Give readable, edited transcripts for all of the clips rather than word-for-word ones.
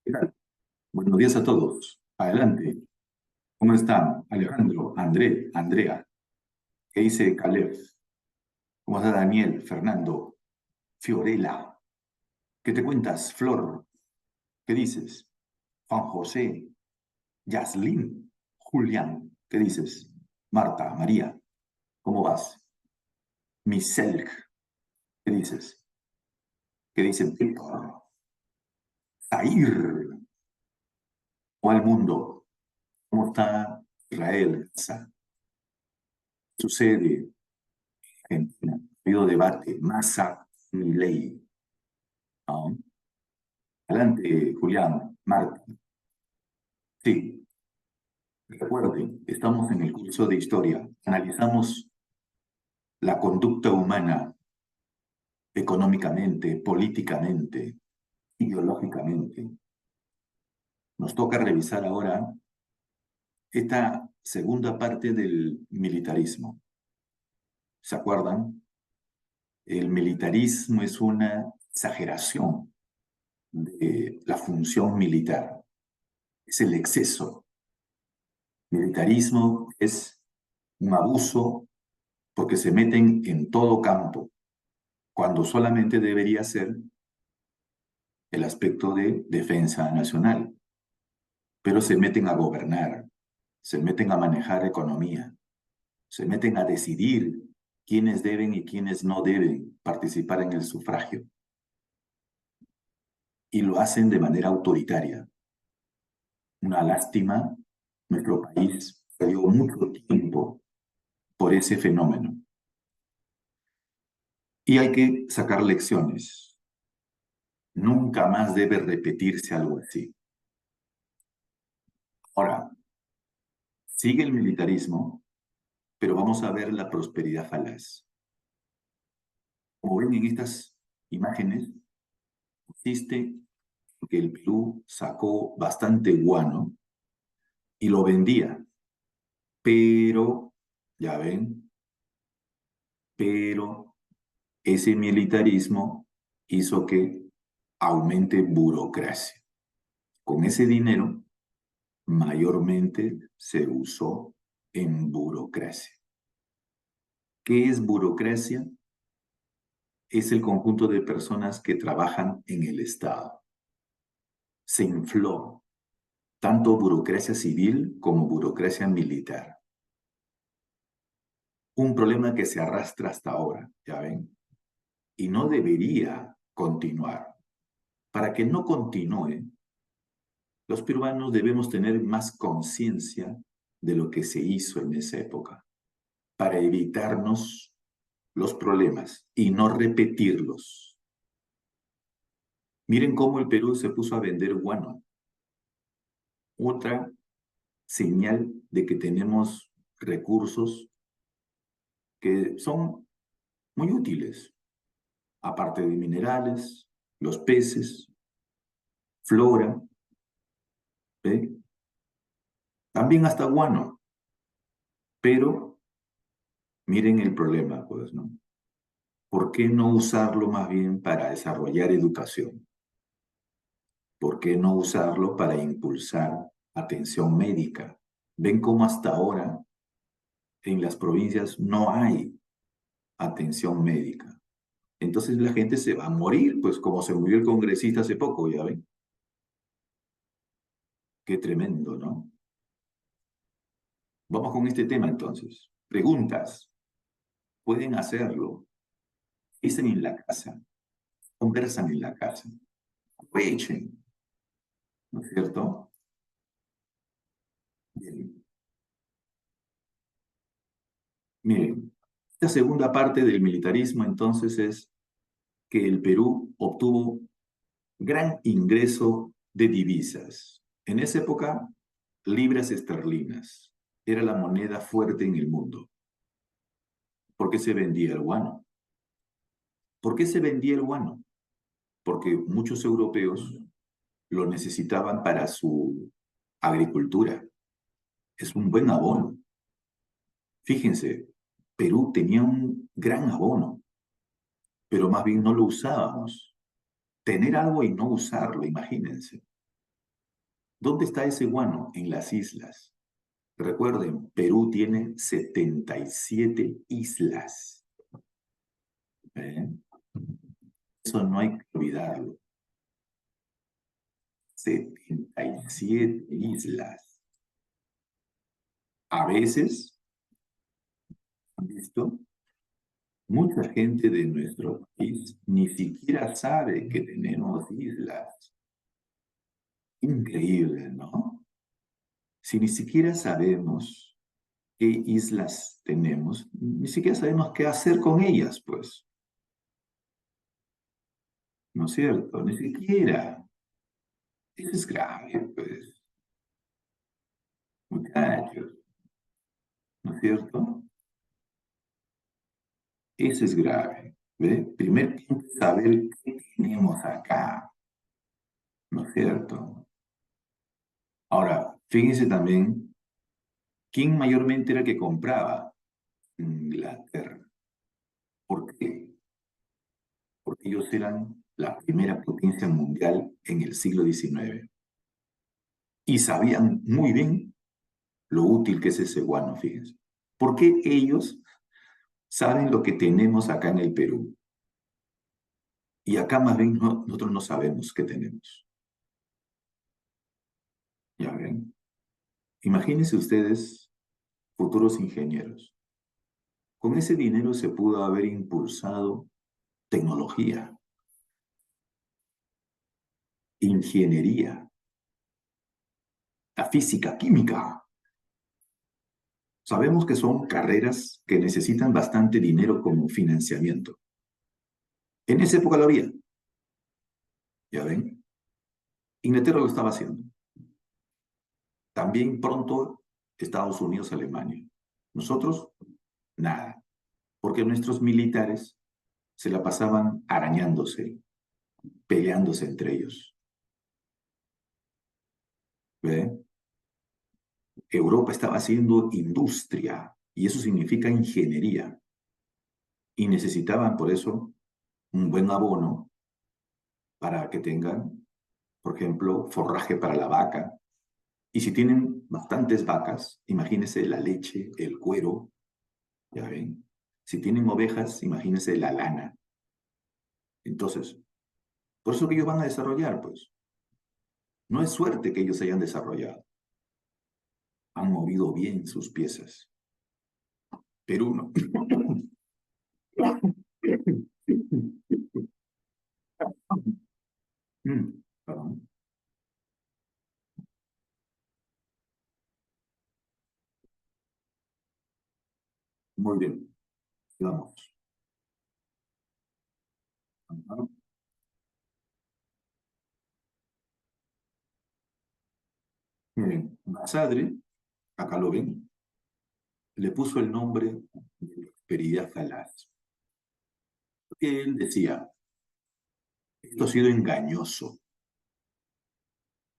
¿Qué tal? Buenos días a todos. Adelante. ¿Cómo están? Alejandro, André, Andrea. ¿Qué dice Caleb? ¿Cómo está Daniel, Fernando, Fiorella? ¿Qué te cuentas, Flor? ¿Qué dices? Juan José, Yaslin, Julián. ¿Qué dices? Marta, María, ¿cómo vas? Miselk, ¿qué dices? ¿Qué dice Víctor? Zair, ¿o al mundo? ¿Cómo está Israel? ¿Qué sucede? Argentina. Ha habido debate, Massa y ley. ¿No? Adelante, Julián, Marta. Sí, recuerden, estamos en el curso de historia. Analizamos la conducta humana económicamente, políticamente, ideológicamente. Nos toca revisar ahora esta segunda parte del militarismo. ¿Se acuerdan? El militarismo es una exageración de la función militar. Es el exceso. Militarismo es un abuso porque se meten en todo campo, cuando solamente debería ser el aspecto de defensa nacional. Pero se meten a gobernar, se meten a manejar economía, se meten a decidir quiénes deben y quiénes no deben participar en el sufragio. Y lo hacen de manera autoritaria. Una lástima, nuestro país perdió mucho tiempo por ese fenómeno. Y hay que sacar lecciones. Nunca más debe repetirse algo así. Ahora, sigue el militarismo, pero vamos a ver la prosperidad falaz. Como ven en estas imágenes, existe que el Perú sacó bastante guano y lo vendía, pero, ya ven, pero ese militarismo hizo que aumente burocracia. Con ese dinero, mayormente se usó en burocracia. ¿Qué es burocracia? Es el conjunto de personas que trabajan en el Estado. Se infló tanto burocracia civil como burocracia militar. Un problema que se arrastra hasta ahora, ya ven, y no debería continuar. Para que no continúe, los peruanos debemos tener más conciencia de lo que se hizo en esa época, para evitarnos los problemas y no repetirlos. Miren cómo el Perú se puso a vender guano. Otra señal de que tenemos recursos que son muy útiles, aparte de minerales, los peces, flora, ¿ve? También hasta guano. Pero miren el problema, pues, ¿no? ¿Por qué no usarlo más bien para desarrollar educación? ¿Por qué no usarlo para impulsar atención médica? Ven cómo hasta ahora en las provincias no hay atención médica. Entonces la gente se va a morir, pues como se murió el congresista hace poco, ya ven. Qué tremendo, ¿no? Vamos con este tema entonces. Preguntas. Pueden hacerlo. Dicen en la casa. Conversan en la casa. Aprovechen, ¿no es cierto? Bien. Miren, esta segunda parte del militarismo entonces es que el Perú obtuvo gran ingreso de divisas. En esa época, libras esterlinas era la moneda fuerte en el mundo. ¿Por qué se vendía el guano? ¿Por qué se vendía el guano? Porque muchos europeos lo necesitaban para su agricultura. Es un buen abono. Fíjense, Perú tenía un gran abono, pero más bien no lo usábamos. Tener algo y no usarlo, imagínense. ¿Dónde está ese guano? En las islas. Recuerden, Perú tiene 77 islas. ¿Eh? Eso no hay que olvidarlo. 77 islas. A veces, ¿han visto? Mucha gente de nuestro país ni siquiera sabe que tenemos islas. Increíble, ¿no? Si ni siquiera sabemos qué islas tenemos, ni siquiera sabemos qué hacer con ellas, pues. ¿No es cierto? Ni siquiera. Eso es grave, pues, muchachos, ¿no es cierto? Eso es grave, ¿ve? Primero tenemos que saber qué tenemos acá, ¿no es cierto? Ahora, fíjense también, ¿quién mayormente era el que compraba? Inglaterra. ¿Por qué? Porque ellos eran la primera potencia mundial en el siglo XIX y sabían muy bien lo útil que es ese guano, fíjense. Porque ellos saben lo que tenemos acá en el Perú. Y acá más bien nosotros no sabemos qué tenemos. Ya ven. Imagínense ustedes, futuros ingenieros. Con ese dinero se pudo haber impulsado tecnología, ingeniería, la física, química. Sabemos que son carreras que necesitan bastante dinero como financiamiento. En esa época lo había. Ya ven. Inglaterra lo estaba haciendo. También pronto Estados Unidos, Alemania. Nosotros, nada. Porque nuestros militares se la pasaban arañándose, peleándose entre ellos. ¿Ve? Europa estaba haciendo industria y eso significa ingeniería. Y necesitaban por eso un buen abono para que tengan, por ejemplo, forraje para la vaca. Y si tienen bastantes vacas, imagínense la leche, el cuero, ¿ya ven? Si tienen ovejas, imagínense la lana. Entonces, por eso que ellos van a desarrollar, pues. No es suerte que ellos hayan desarrollado. Han movido bien sus piezas. Perú no. Perdón. Muy bien, vamos. Ajá. Miren, Basadre, acá lo ven, le puso el nombre de prosperidad falaz. Porque él decía, esto ha sido engañoso.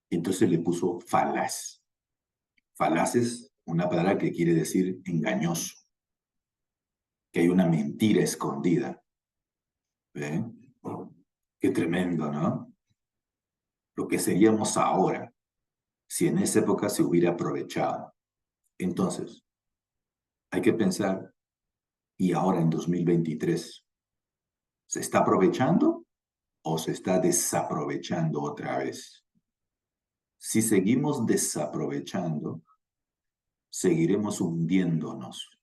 Entonces le puso falaz. Falaz es una palabra que quiere decir engañoso, que hay una mentira escondida. ¿Ven? Qué tremendo, ¿no? Lo que seríamos ahora, si en esa época se hubiera aprovechado. Entonces, hay que pensar, ¿y ahora en 2023 se está aprovechando o se está desaprovechando otra vez? Si seguimos desaprovechando, seguiremos hundiéndonos.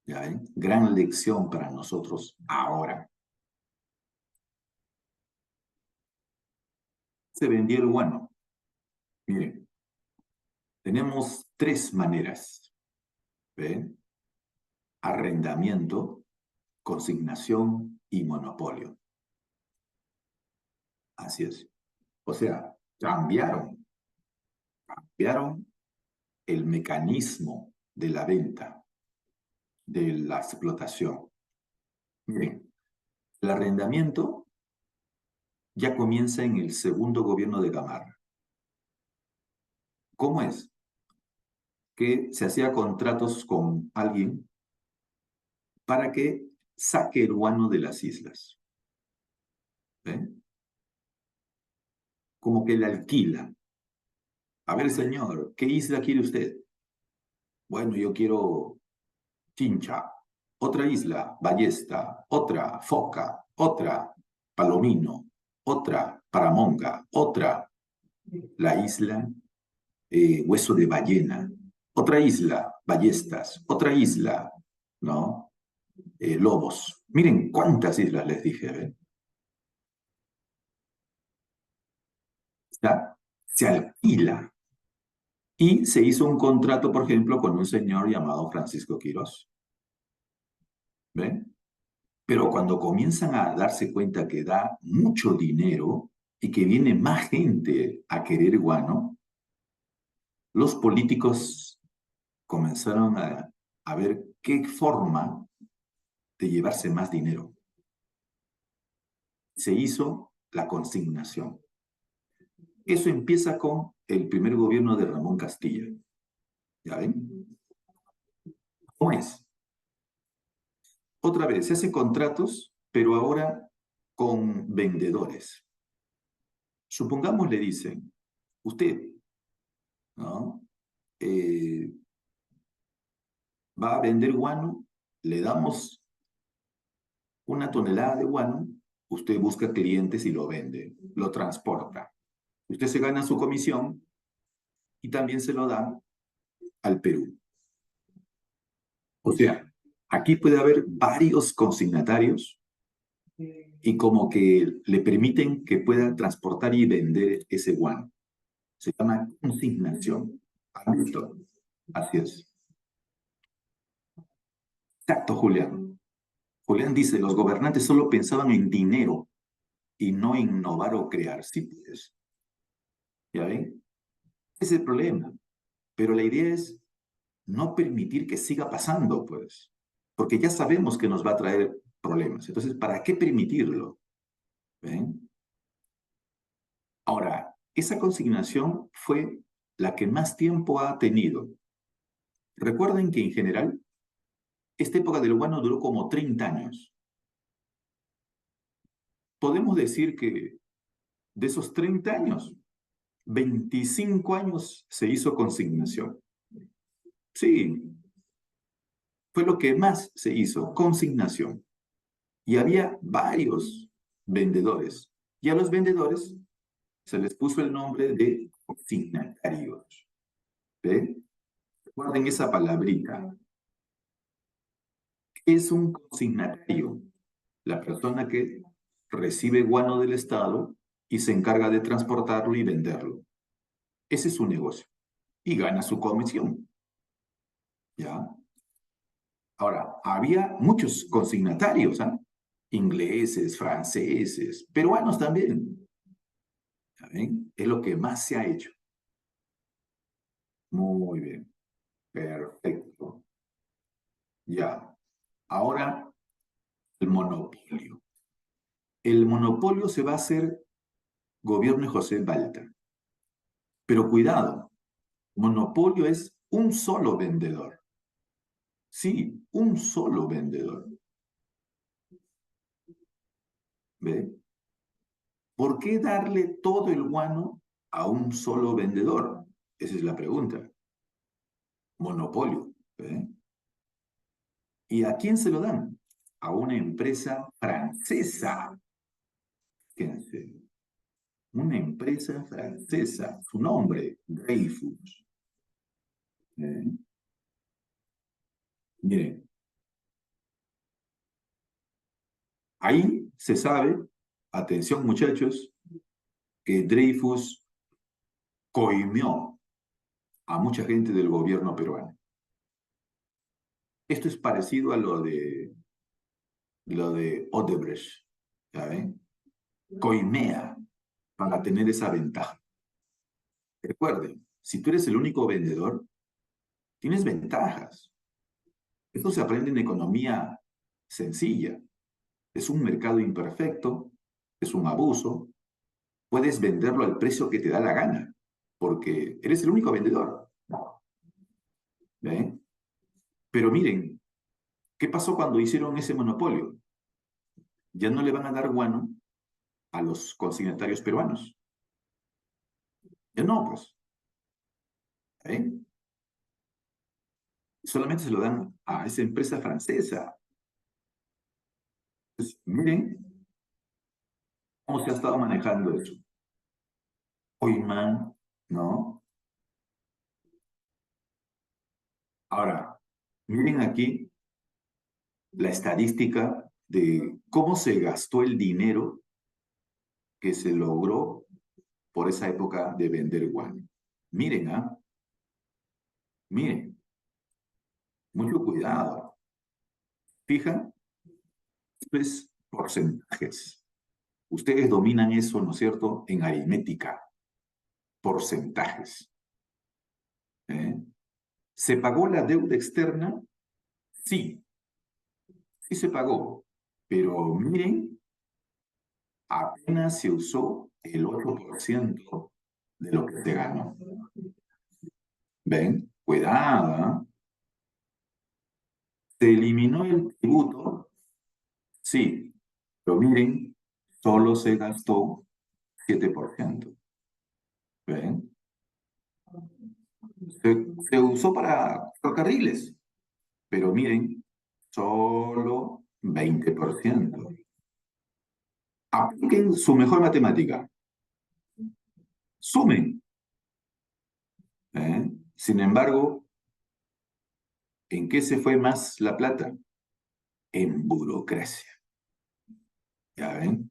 ¿Ya ven? Gran lección para nosotros ahora. Se vendió el guano. Miren, tenemos tres maneras. ¿Ven? Arrendamiento, consignación y monopolio. Así es. O sea, cambiaron el mecanismo de la venta, de la explotación. Miren, el arrendamiento ya comienza en el segundo gobierno de Gamarra. ¿Cómo es? Que se hacía contratos con alguien para que saque el guano de las islas. ¿Ven? Como que le alquila. A ver, señor, ¿qué isla quiere usted? Bueno, yo quiero Chincha, otra isla, Ballesta, otra, Foca, otra, Palomino, otra, Paramonga, otra, la isla Hueso de Ballena, otra isla, Ballestas, otra isla, ¿no? Lobos. Miren cuántas islas les dije, ¿ven? ¿Ya? Se alquila. Y se hizo un contrato, por ejemplo, con un señor llamado Francisco Quirós, ¿ven? Pero cuando comienzan a darse cuenta que da mucho dinero y que viene más gente a querer guano, los políticos comenzaron a ver qué forma de llevarse más dinero. Se hizo la consignación. Eso empieza con el primer gobierno de Ramón Castilla. ¿Ya ven? ¿Cómo es? Otra vez, se hace contratos, pero ahora con vendedores. Supongamos le dicen, usted, ¿no? Eh, va a vender guano, le damos una tonelada de guano, usted busca clientes y lo vende, lo transporta. Usted se gana su comisión y también se lo da al Perú. O sea, aquí puede haber varios consignatarios y como que le permiten que pueda transportar y vender ese guano. Se llama consignación. ¿Han visto? Así es. Exacto, Julián. Julián dice, los gobernantes solo pensaban en dinero y no innovar o crear. Sí, pues. ¿Ya ven? Ese es el problema. Pero la idea es no permitir que siga pasando, pues. Porque ya sabemos que nos va a traer problemas. Entonces, ¿para qué permitirlo? ¿Ven? Ahora, esa consignación fue la que más tiempo ha tenido. Recuerden que en general, esta época del guano duró como 30 años. Podemos decir que de esos 30 años, 25 años se hizo consignación. Sí, fue lo que más se hizo, consignación. Y había varios vendedores. Y a los vendedores se les puso el nombre de consignatarios. ¿Ven? Recuerden esa palabrita. ¿Qué es un consignatario? La persona que recibe guano del Estado y se encarga de transportarlo y venderlo. Ese es su negocio. Y gana su comisión. ¿Ya? Ahora, había muchos consignatarios, ¿ah? Ingleses, franceses, peruanos también. ¿Ya ven? Es lo que más se ha hecho. Muy bien. Perfecto. Ya. Ahora, el monopolio. El monopolio se va a hacer gobierno de José Balta. Pero cuidado, monopolio es un solo vendedor. Sí, un solo vendedor. ¿Ve? ¿Por qué darle todo el guano a un solo vendedor? Esa es la pregunta. Monopolio. ¿Ve? ¿Y a quién se lo dan? A una empresa francesa. Fíjense, una empresa francesa. Su nombre, Dreyfus. Miren, ahí se sabe, atención muchachos, que Dreyfus coimió a mucha gente del gobierno peruano. Esto es parecido a lo de Odebrecht, ¿ya ven? Coimea para tener esa ventaja. Recuerden, si tú eres el único vendedor, tienes ventajas. Esto se aprende en economía sencilla. Es un mercado imperfecto, es un abuso. Puedes venderlo al precio que te da la gana, porque eres el único vendedor. ¿Ven? Pero miren, ¿qué pasó cuando hicieron ese monopolio? Ya no le van a dar guano a los consignatarios peruanos. Ya no, pues. ¿Eh? Solamente se lo dan a esa empresa francesa. Pues, miren cómo se ha estado manejando eso. Hoyman, ¿no? Ahora, miren aquí la estadística de cómo se gastó el dinero que se logró por esa época de vender guano. Miren, ¿ah? Miren, mucho cuidado. Fija, pues, porcentajes. Ustedes dominan eso, ¿no es cierto?, en aritmética, porcentajes. ¿Eh? ¿Se pagó la deuda externa? Sí, sí se pagó. Pero miren, apenas se usó el 8% de lo que se ganó. ¿Ven? Cuidado, ¿eh? ¿Se eliminó el tributo? Sí, pero miren, solo se gastó 7%. ¿Ven? Se usó para ferrocarriles, pero miren, solo 20%. Apliquen su mejor matemática. Sumen. ¿Eh? Sin embargo, ¿en qué se fue más la plata? En burocracia. ¿Ya ven?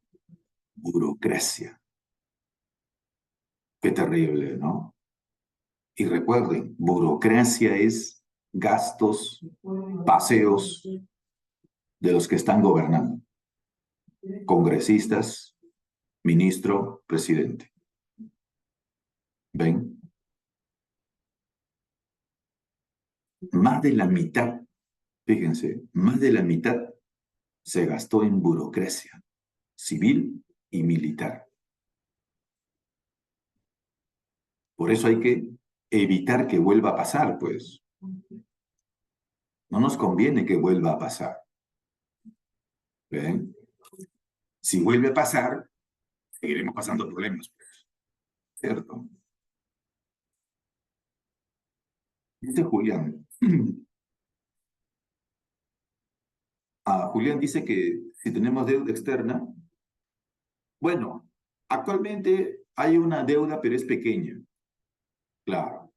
Burocracia. Qué terrible, ¿no? Y recuerden, burocracia es gastos, paseos de los que están gobernando. Congresistas, ministro, presidente. ¿Ven? Más de la mitad, fíjense, más de la mitad se gastó en burocracia civil y militar. Por eso hay que evitar que vuelva a pasar, pues. No nos conviene que vuelva a pasar. ¿Ven? Si vuelve a pasar, seguiremos pasando problemas, pues, ¿cierto? Dice Julián. Julián dice que si tenemos deuda externa, bueno, actualmente hay una deuda, pero es pequeña, claro,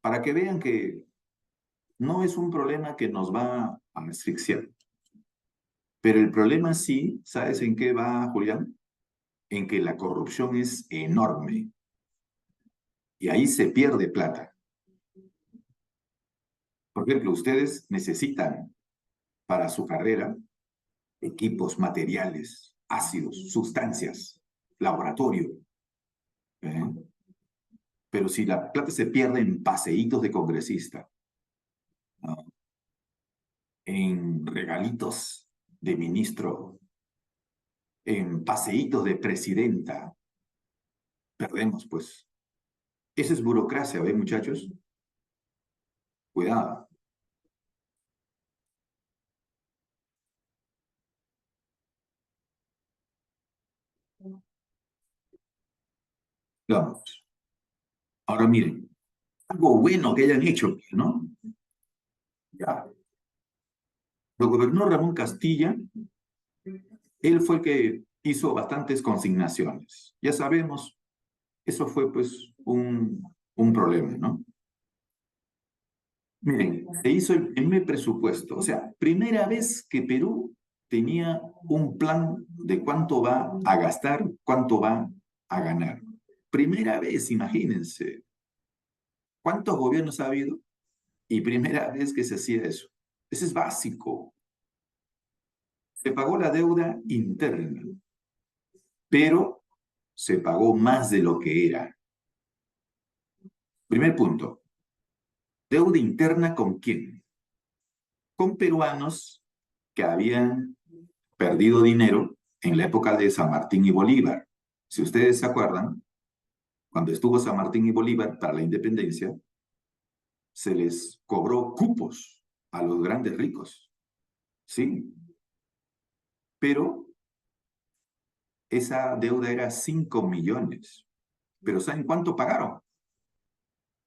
para que vean que no es un problema que nos va a asfixiar. Pero el problema sí, ¿sabes en qué va, Julián? En que la corrupción es enorme y ahí se pierde plata. Por ejemplo, ustedes necesitan para su carrera equipos, materiales, ácidos, sustancias, laboratorio. ¿Eh? Pero si la plata se pierde en paseitos de congresista, ¿no?, en regalitos de ministro, en paseitos de presidenta, perdemos, pues. Esa es burocracia, ¿ven, muchachos? Cuidado. Vamos. Ahora miren, algo bueno que hayan hecho, ¿no? Ya. Lo gobernó Ramón Castilla, él fue el que hizo bastantes consignaciones. Ya sabemos, eso fue pues un problema, ¿no? Miren, se hizo el primer presupuesto, o sea, primera vez que Perú tenía un plan de cuánto va a gastar, cuánto va a ganar. Primera vez, imagínense, ¿cuántos gobiernos ha habido? Y primera vez que se hacía eso. Ese es básico. Se pagó la deuda interna, pero se pagó más de lo que era. Primer punto, deuda interna ¿con quién? Con peruanos que habían perdido dinero en la época de San Martín y Bolívar. Si ustedes se acuerdan, cuando estuvo San Martín y Bolívar para la independencia, se les cobró cupos a los grandes ricos, ¿sí? Pero esa deuda era 5 millones. ¿Pero saben cuánto pagaron?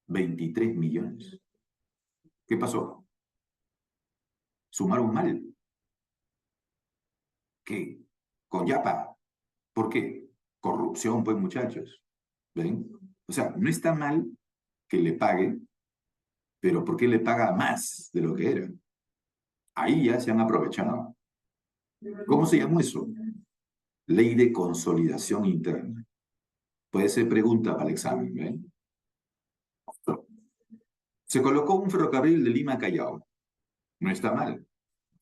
23 millones. ¿Qué pasó? Sumaron mal. ¿Qué? Con Yapa. ¿Por qué? Corrupción, pues, muchachos. ¿Ven? O sea, no está mal que le paguen, pero ¿por qué le paga más de lo que era? Ahí ya se han aprovechado. ¿Cómo se llama eso? Ley de consolidación interna. Puede ser pregunta para el examen. ¿Ven? Se colocó un ferrocarril de Lima a Callao. No está mal.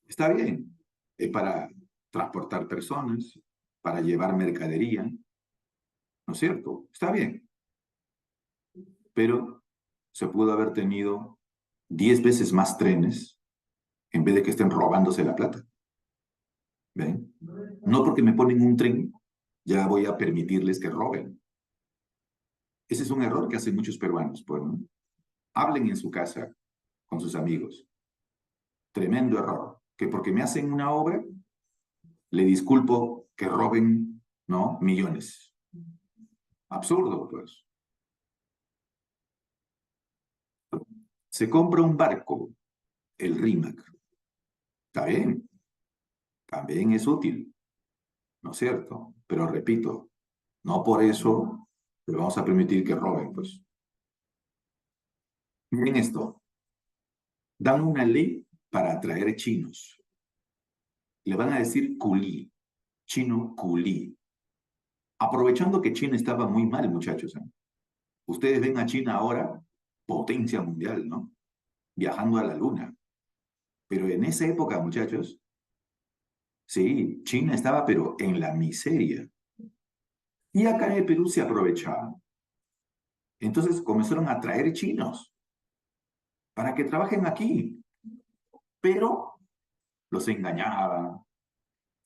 Está bien. Es para transportar personas, para llevar mercadería, ¿no es cierto? Está bien. Pero se pudo haber tenido 10 veces más trenes en vez de que estén robándose la plata. ¿Ven? No porque me ponen un tren, ya voy a permitirles que roben. Ese es un error que hacen muchos peruanos, pues, ¿no? Hablen en su casa con sus amigos. Tremendo error. Que porque me hacen una obra, le disculpo que roben, ¿no? Millones. Absurdo, pues. Se compra un barco, el RIMAC. Está bien, también es útil, ¿no es cierto? Pero repito, no por eso le vamos a permitir que roben, pues. Miren esto, dan una ley para atraer chinos. Le van a decir culí, chino culí. Aprovechando que China estaba muy mal, muchachos, ¿eh? Ustedes ven a China ahora, potencia mundial, ¿no? Viajando a la luna. Pero en esa época, muchachos, sí, China estaba pero en la miseria. Y acá en el Perú se aprovechaban. Entonces comenzaron a traer chinos para que trabajen aquí, pero los engañaban,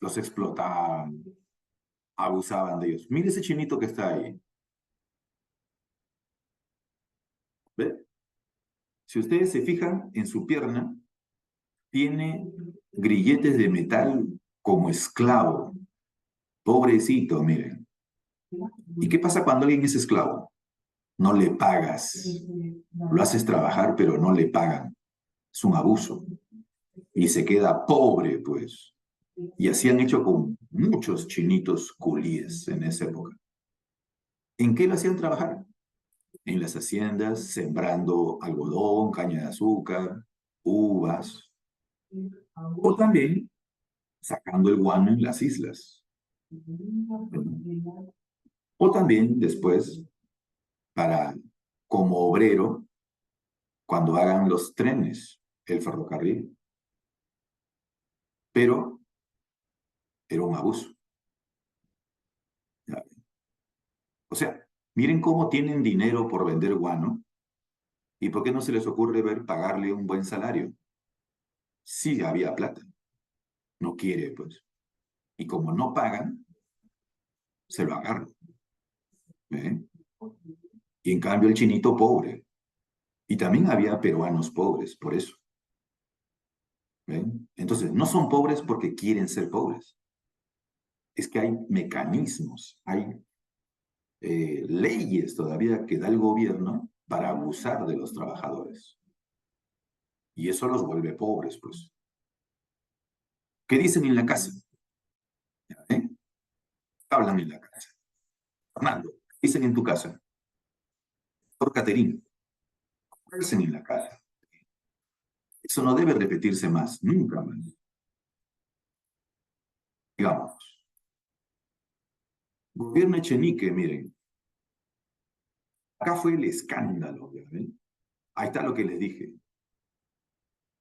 los explotaban, abusaban de ellos. Mire ese chinito que está ahí. ¿Ve? Si ustedes se fijan en su pierna, tiene grilletes de metal como esclavo. Pobrecito, miren. ¿Y qué pasa cuando alguien es esclavo? No le pagas. Lo haces trabajar, pero no le pagan. Es un abuso. Y se queda pobre, pues. Y así han hecho con muchos chinitos culíes en esa época. ¿En qué lo hacían trabajar? En las haciendas, sembrando algodón, caña de azúcar, uvas, o también sacando el guano en las islas. O también después, para, como obrero, cuando hagan los trenes, el ferrocarril. Pero era un abuso. O sea, miren cómo tienen dinero por vender guano y por qué no se les ocurre ver pagarle un buen salario. Sí había plata, no quiere, pues. Y como no pagan, se lo agarran. ¿Eh? Y en cambio el chinito pobre. Y también había peruanos pobres, por eso. ¿Ven? Entonces, no son pobres porque quieren ser pobres. Es que hay mecanismos, hay leyes todavía que da el gobierno para abusar de los trabajadores. Y eso los vuelve pobres, pues. ¿Qué dicen en la casa? ¿Eh? Hablan en la casa. Fernando, ¿qué dicen en tu casa? Por Caterina, ¿qué dicen en la casa? Eso no debe repetirse más, nunca más. Digamos, gobierno Echenique, miren, acá fue el escándalo, ¿ven? Ahí está lo que les dije.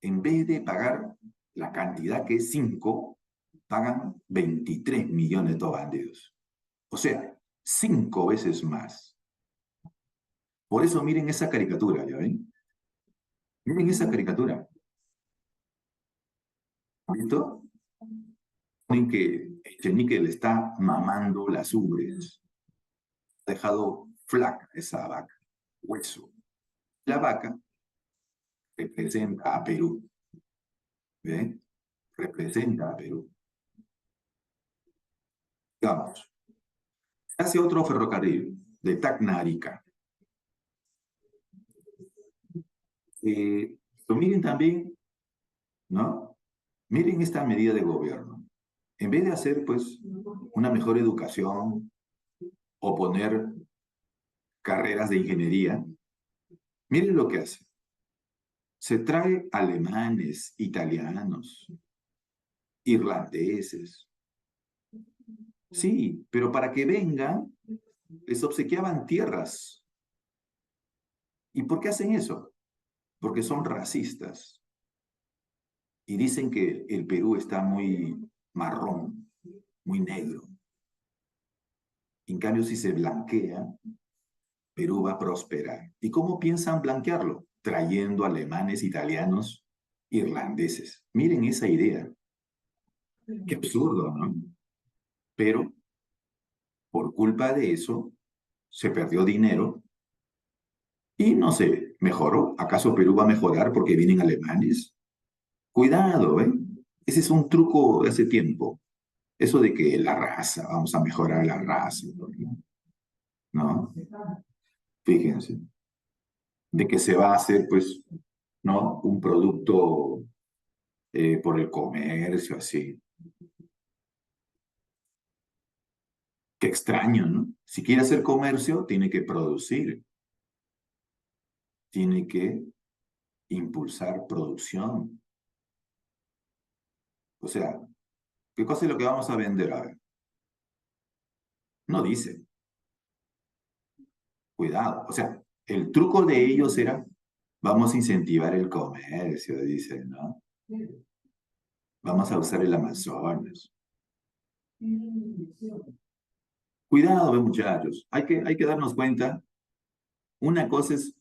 En vez de pagar la cantidad que es 5, pagan 23 millones de bandidos. O sea, 5 veces más. Por eso miren esa caricatura, ¿ya ven? Miren esa caricatura. ¿Visto? Ponen que Echenique le está mamando las ubres. Ha dejado flaca esa vaca, hueso. La vaca representa a Perú, ¿ve? Representa a Perú. Digamos, hace otro ferrocarril de Tacna a Arica. Pero miren también, ¿no? Miren esta medida de gobierno. En vez de hacer, pues, una mejor educación o poner carreras de ingeniería, miren lo que hace. Se trae alemanes, italianos, irlandeses. Sí, pero para que vengan, les obsequiaban tierras. ¿Y por qué hacen eso? Porque son racistas. Y dicen que el Perú está muy marrón, muy negro. En cambio, si se blanquea, Perú va a prosperar. ¿Y cómo piensan blanquearlo? Trayendo alemanes, italianos, irlandeses. Miren esa idea. Qué absurdo, ¿no? Pero por culpa de eso, se perdió dinero y no se mejoró. ¿Acaso Perú va a mejorar porque vienen alemanes? Cuidado, ¿eh? Ese es un truco de hace tiempo. Eso de que la raza, vamos a mejorar la raza, ¿no? Fíjense, de que se va a hacer, pues, ¿no? Un producto por el comercio, así. Qué extraño, ¿no? Si quiere hacer comercio, tiene que producir, tiene que impulsar producción. O sea, ¿qué cosa es lo que vamos a vender? A ver, no dice, cuidado. O sea, el truco de ellos era, vamos a incentivar el comercio, dicen, ¿no? Vamos a usar el Amazonas. Cuidado, muchachos. Hay que darnos cuenta. Una cosa es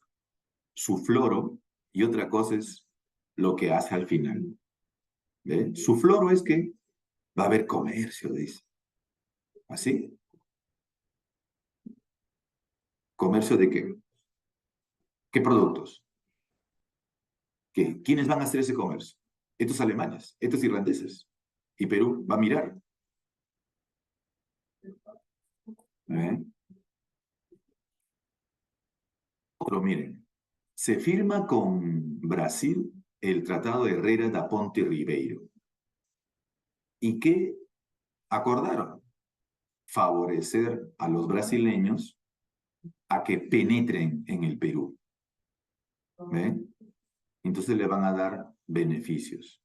su floro y otra cosa es lo que hace al final. ¿Ve? Su floro es que va a haber comercio, dice. ¿Así? ¿Comercio de qué? ¿Qué productos? ¿Qué? ¿Quiénes van a hacer ese comercio? Estos alemanes, estos irlandeses. Y Perú va a mirar. ¿Eh? Otro, miren. Se firma con Brasil el Tratado de Herrera da Ponte Ribeiro. ¿Y qué acordaron? Favorecer a los brasileños a que penetren en el Perú. ¿Ven? Entonces le van a dar beneficios.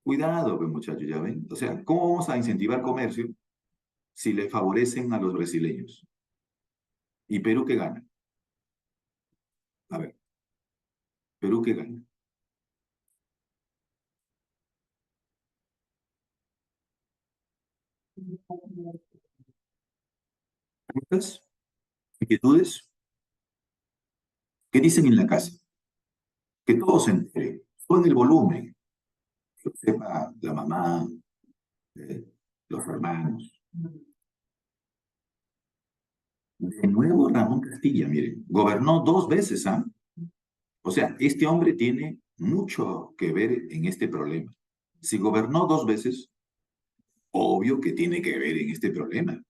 Cuidado, pues, muchachos, ya ven. O sea, ¿cómo vamos a incentivar comercio si le favorecen a los brasileños? ¿Y Perú qué gana? A ver, ¿Perú qué gana? ¿Preguntas? ¿Inquietudes? ¿Qué dicen en la casa? Que todo se entere, todo en el volumen, que lo sepa la mamá, eh, los hermanos. De nuevo Ramón Castilla, miren, gobernó dos veces, ¿ah? O sea, este hombre tiene mucho que ver en este problema. Si gobernó dos veces, obvio que tiene que ver en este problema.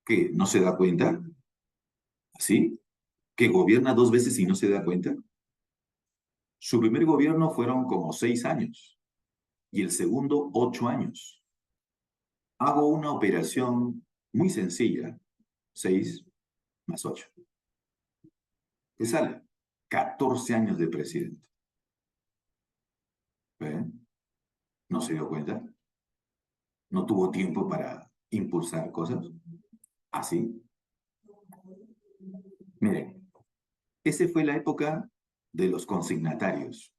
¿Que no se da cuenta? ¿Sí? ¿Que gobierna dos veces y no se da cuenta? Su primer gobierno fueron como 6 años y el segundo 8 años. Hago una operación muy sencilla, 6 más 8. ¿Qué sale? 14 años de presidente. ¿Ven? ¿No se dio cuenta? ¿No tuvo tiempo para impulsar cosas? Así. Miren, esa fue la época de los consignatarios.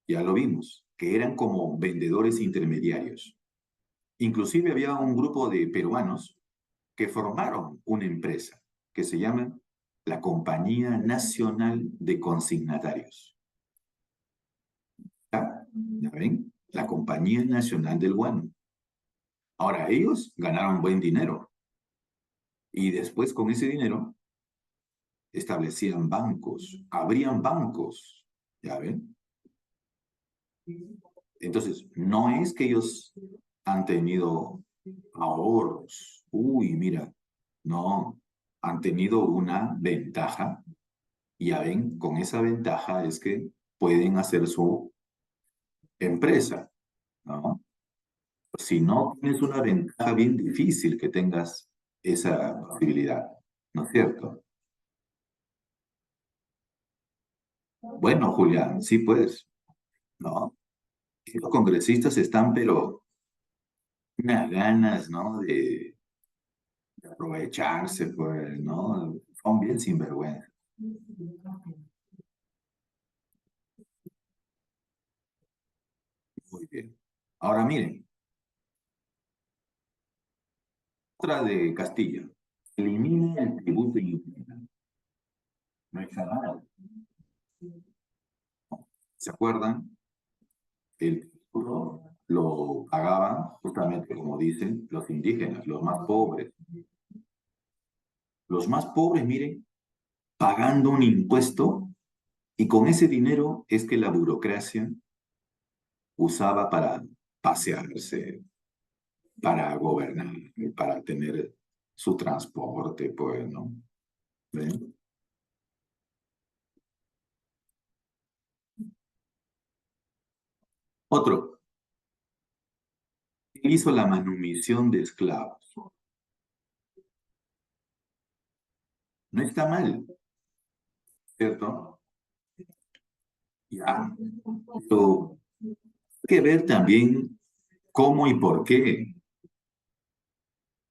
Ya lo vimos, que eran como vendedores intermediarios. Inclusive había un grupo de peruanos que formaron una empresa que se llama la Compañía Nacional de Consignatarios. ¿Ya? ¿Ya ven? La Compañía Nacional del Guano. Ahora, ellos ganaron buen dinero y después con ese dinero establecían bancos, abrían bancos. ¿Ya ven? Entonces, no es que ellos han tenido ahorros. Uy, mira, no. han tenido una ventaja. Y ya ven, con esa ventaja es que pueden hacer su empresa, ¿no? Si no tienes una ventaja, bien difícil que tengas esa posibilidad, ¿no es cierto? Bueno, Julián, sí, pues, ¿no? Y los congresistas están, pero unas ganas, ¿no? De aprovecharse, pues, ¿no? Son bien sinvergüenza. Muy bien. Ahora miren, otra de Castilla. Elimine el tributo indígena. No está mal. ¿Se acuerdan? El tributo lo pagaban justamente, como dicen, los indígenas, los más pobres. Los más pobres, miren, pagando un impuesto y con ese dinero es que la burocracia usaba para pasearse, para gobernar, para tener su transporte, pues, ¿no? ¿Ven? Otro, él hizo la manumisión de esclavos. No está mal, ¿cierto? Ya, pero hay que ver también cómo y por qué.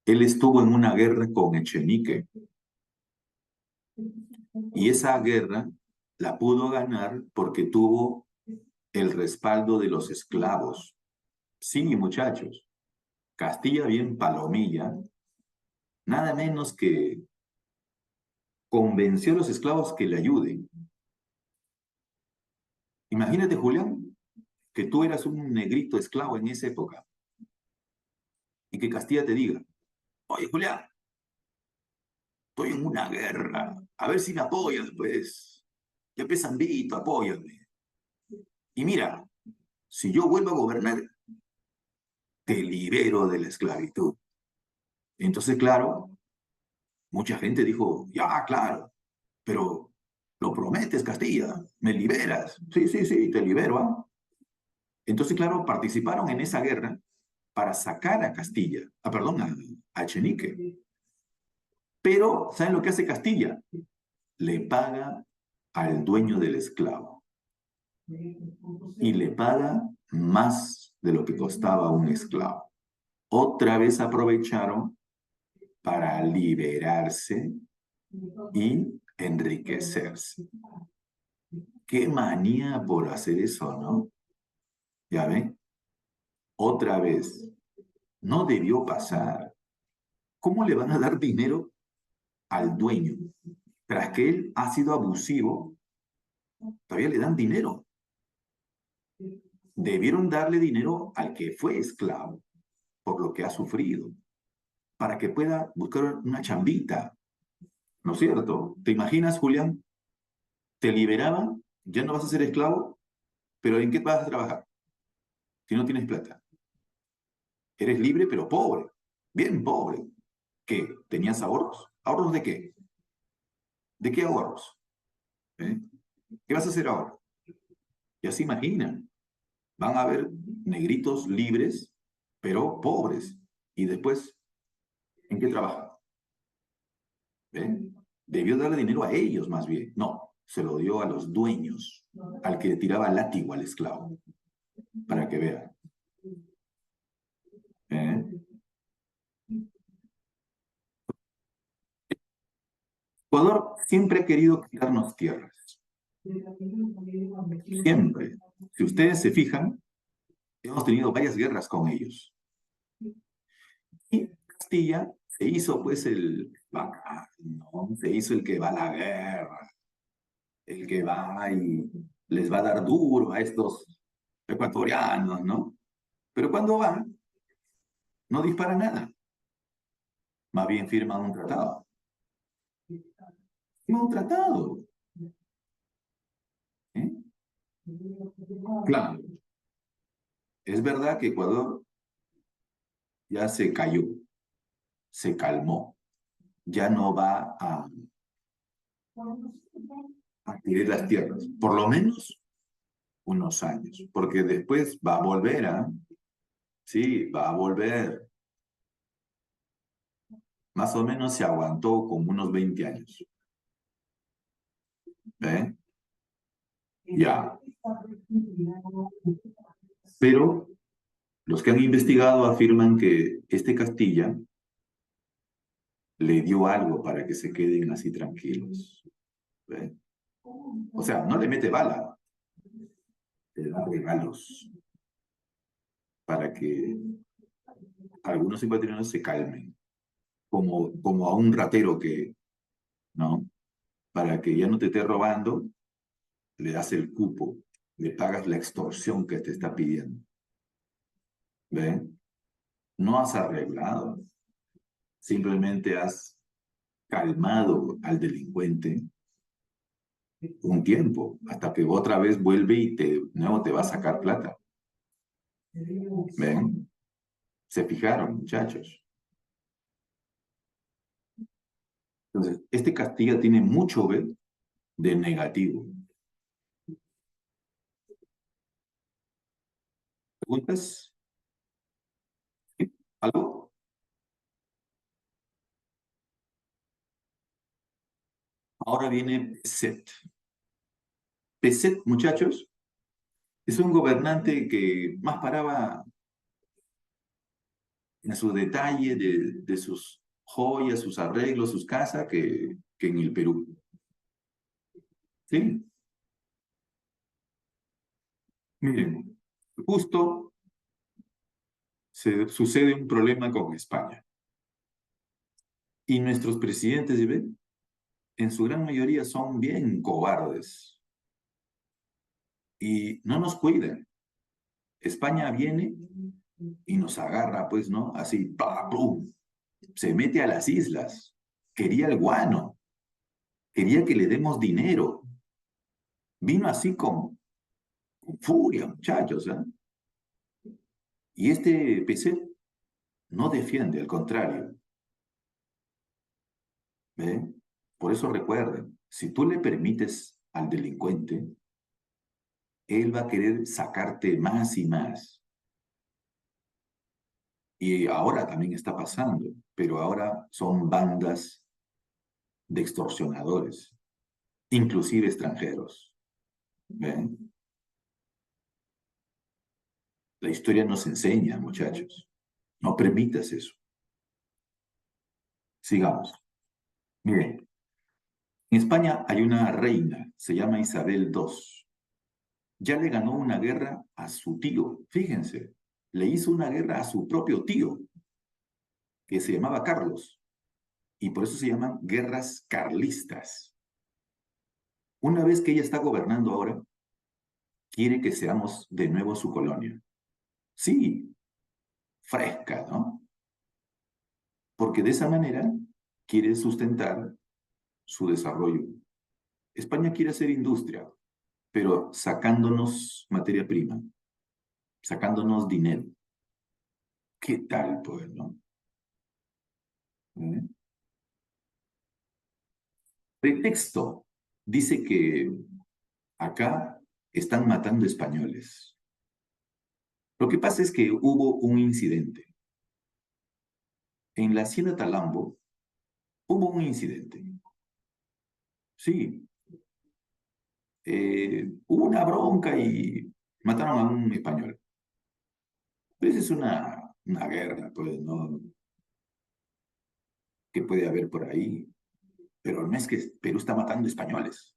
Él estuvo en una guerra con Echenique y esa guerra la pudo ganar porque tuvo el respaldo de los esclavos. Sí, muchachos, Castilla bien palomilla, nada menos que convenció a los esclavos que le ayuden. Imagínate, Julián, que tú eras un negrito esclavo en esa época y que Castilla te diga, oye, Julián, estoy en una guerra, a ver si me apoyas, pues. Ya pesambito, apóyame. Y mira, si yo vuelvo a gobernar, te libero de la esclavitud. Entonces, claro, mucha gente dijo, ya, claro, pero lo prometes, Castilla, me liberas. Sí, sí, sí, te libero. ¿Ah? Entonces, claro, participaron en esa guerra para sacar a Castilla, perdón, a Echenique. Pero, ¿saben lo que hace Castilla? Le paga al dueño del esclavo y le paga más de lo que costaba un esclavo. Otra vez aprovecharon para liberarse y enriquecerse. Qué manía por hacer eso, ¿no? Ya ven, otra vez, no debió pasar. ¿Cómo le van a dar dinero al dueño? Tras que él ha sido abusivo, todavía le dan dinero. Debieron darle dinero al que fue esclavo por lo que ha sufrido, para que pueda buscar una chambita, ¿no es cierto? ¿Te imaginas, Julián? Te liberaban, ya no vas a ser esclavo, pero ¿en qué vas a trabajar? Si no tienes plata. Eres libre, pero pobre, bien pobre. ¿Qué? ¿Tenías ahorros? ¿Ahorros de qué? ¿De qué ahorros? ¿Eh? ¿Qué vas a hacer ahora? Ya se imaginan. Van a haber negritos libres, pero pobres. Y después, ¿en qué trabajan? ¿Eh? Debió darle dinero a ellos más bien. No, se lo dio a los dueños, al que le tiraba látigo al esclavo, para que vean. ¿Eh? Ecuador siempre ha querido quitarnos tierras. Siempre. Si ustedes se fijan, hemos tenido varias guerras con ellos. Y Castilla se hizo pues el bacán, ¿no? Se hizo el que va a la guerra, el que va y les va a dar duro a estos ecuatorianos, ¿no? Pero cuando va, no dispara nada, más bien firma un tratado. Firma un tratado. ¿Eh? Claro, es verdad que Ecuador ya se cayó, se calmó, ya no va a adquirir las tierras, por lo menos unos años, porque después va a volver sí, va a volver. Más o menos se aguantó como unos 20 años. ¿Eh? Ya. Pero los que han investigado afirman que este Castilla le dio algo para que se queden así tranquilos. ¿Eh? O sea, no le mete bala, le da regalos para que algunos ecuatorianos se calmen, como a un ratero que, ¿no? Para que ya no te esté robando, le das el cupo, le pagas la extorsión que te está pidiendo. ¿Ven? No has arreglado, simplemente has calmado al delincuente un tiempo, hasta que otra vez vuelve y nuevo te va a sacar plata. ¿Ven? Se fijaron, muchachos. Entonces, este Castilla tiene mucho de negativo. ¿Preguntas? ¿Algo? Ahora viene Peset. Peset, muchachos, es un gobernante que más paraba en su detalle de sus joyas, sus arreglos, sus casas, que en el Perú. ¿Sí? Miren, justo sucede un problema con España. Y nuestros presidentes, ¿ven? En su gran mayoría son bien cobardes y no nos cuidan. España viene y nos agarra, pues, ¿no? Así, ¡pam, pum! Se mete a las islas. Quería el guano, quería que le demos dinero. Vino así con furia, muchachos, ¿eh? Y este PC no defiende, al contrario. ¿Ve? Por eso recuerden, si tú le permites al delincuente, él va a querer sacarte más y más. Y ahora también está pasando, pero ahora son bandas de extorsionadores, inclusive extranjeros. ¿Ven? La historia nos enseña, muchachos. No permitas eso. Sigamos. Miren, en España hay una reina, se llama Isabel II. Ya le ganó una guerra a su tío, fíjense, le hizo una guerra a su propio tío, que se llamaba Carlos, y por eso se llaman guerras carlistas. Una vez que ella está gobernando ahora, quiere que seamos de nuevo su colonia. Sí, fresca, ¿no? Porque de esa manera quiere sustentar su desarrollo. España quiere hacer industria, pero sacándonos materia prima, sacándonos dinero. ¿Qué tal, pues, no? ¿Eh? Pretexto dice que acá están matando españoles. Lo que pasa es que hubo un incidente. En la hacienda Talambo hubo un incidente. Sí, hubo una bronca y mataron a un español. Pues es una guerra, pues, ¿no? Que puede haber por ahí. Pero no es que Perú está matando españoles.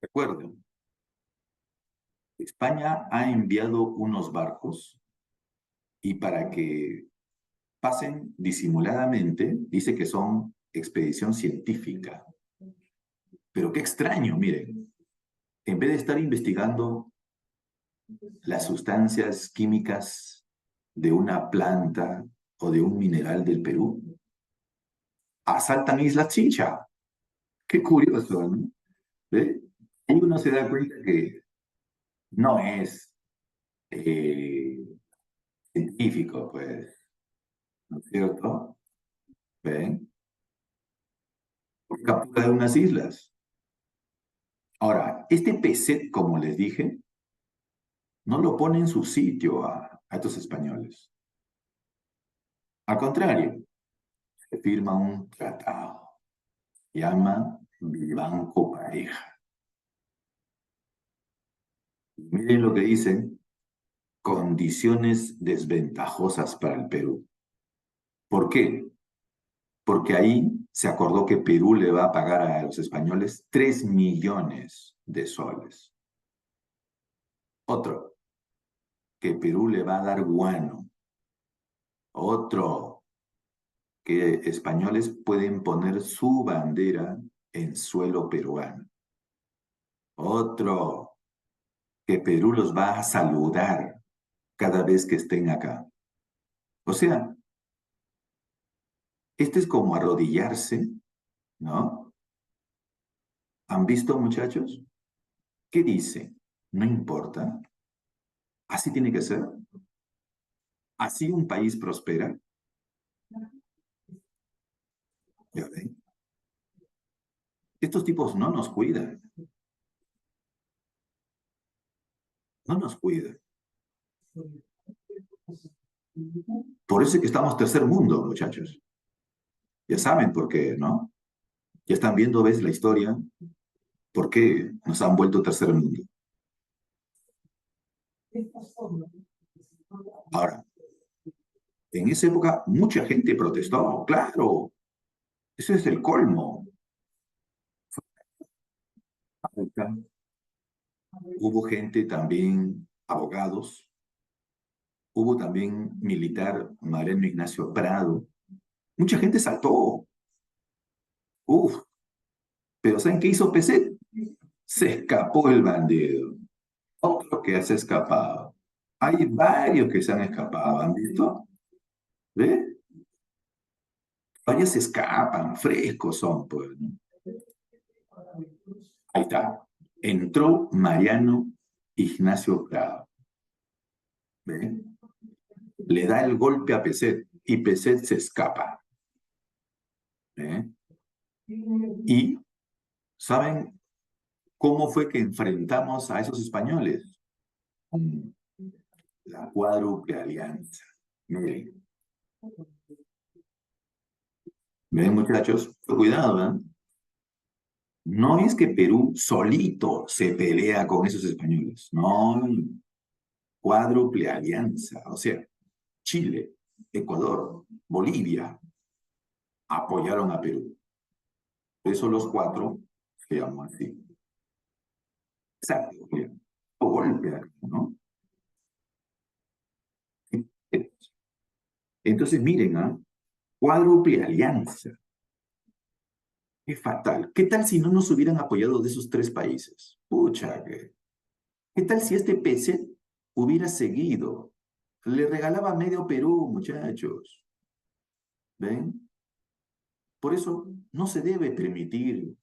Recuerden, España ha enviado unos barcos y para que pasen disimuladamente, dice que son expedición científica. Pero qué extraño, miren, en vez de estar investigando las sustancias químicas de una planta o de un mineral del Perú, asaltan Isla Chincha. Qué curioso, ¿no? ¿Ve? Y uno se da cuenta que no es científico, pues, ¿no es cierto? ¿Ven? Por captura de unas islas. Ahora, este PESET, como les dije, no lo pone en su sitio a estos españoles. Al contrario, se firma un tratado, se llama Banco Pareja. Miren lo que dicen, condiciones desventajosas para el Perú. ¿Por qué? Porque ahí se acordó que Perú le va a pagar a los españoles 3 millones de soles. Otro, que Perú le va a dar guano. Otro, que españoles pueden poner su bandera en suelo peruano. Otro, que Perú los va a saludar cada vez que estén acá. O sea, este es como arrodillarse, ¿no? ¿Han visto, muchachos? ¿Qué dice? No importa. Así tiene que ser. Así un país prospera. Ya ven. Estos tipos no nos cuidan. No nos cuidan. Por eso es que estamos tercer mundo, muchachos. Ya saben por qué, ¿no? Ya están viendo, ¿ves la historia? ¿Por qué nos han vuelto tercer mundo? Ahora, en esa época mucha gente protestó, claro. Ese es el colmo. Hubo gente también, abogados, hubo también militar, Mariano Ignacio Prado. Mucha gente saltó. Uf, pero ¿saben qué hizo PC? Se escapó el bandido. Otro que se ha escapado. Hay varios que se han escapado, ¿han visto? ¿Ve? Varios se escapan, frescos son, pues, ¿no? Ahí está. Entró Mariano Ignacio Prado. ¿Ve? Le da el golpe a Peset y Peset se escapa. ¿Ve? Y ¿saben cómo fue que enfrentamos a esos españoles? La cuádruple alianza. Miren, miren muchachos, cuidado, ¿eh? No es que Perú solito se pelea con esos españoles, no, cuádruple alianza, o sea, Chile, Ecuador, Bolivia apoyaron a Perú. Por eso los cuatro se llaman así. Exacto, o golpe, ¿no? Entonces, miren, ¿ah? Cuádruple alianza. Qué fatal. ¿Qué tal si no nos hubieran apoyado de esos tres países? Pucha, ¿qué tal si este PC hubiera seguido? Le regalaba medio Perú, muchachos. ¿Ven? Por eso no se debe permitir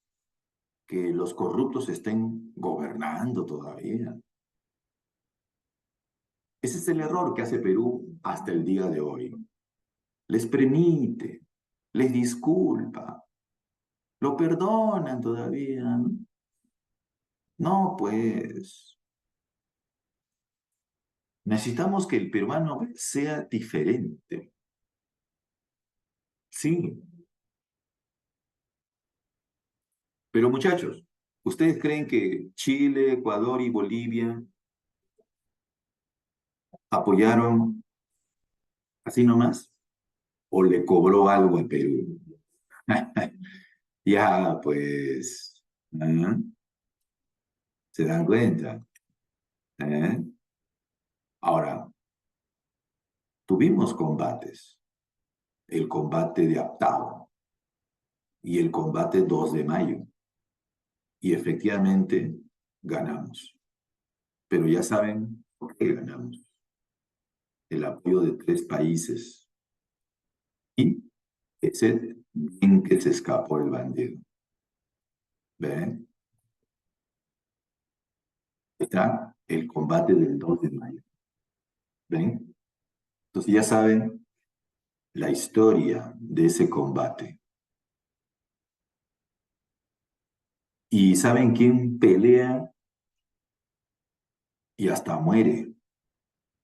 que los corruptos estén gobernando todavía. Ese es el error que hace Perú hasta el día de hoy. Les permite, les disculpa, lo perdonan todavía, ¿no? No, pues, necesitamos que el peruano sea diferente. Sí, pero muchachos, ¿ustedes creen que Chile, Ecuador y Bolivia apoyaron así nomás? ¿O le cobró algo a Perú? Ya, pues, ¿ah? ¿Se dan cuenta? ¿Eh? Ahora, tuvimos combates. El combate de Aptao y el combate 2 de mayo. Y efectivamente ganamos. Pero ya saben por qué ganamos. El apoyo de tres países. Y ese bien que se escapó el bandido. ¿Ven? Está el combate del 2 de mayo. ¿Ven? Entonces ya saben la historia de ese combate. ¿Y saben quién pelea y hasta muere?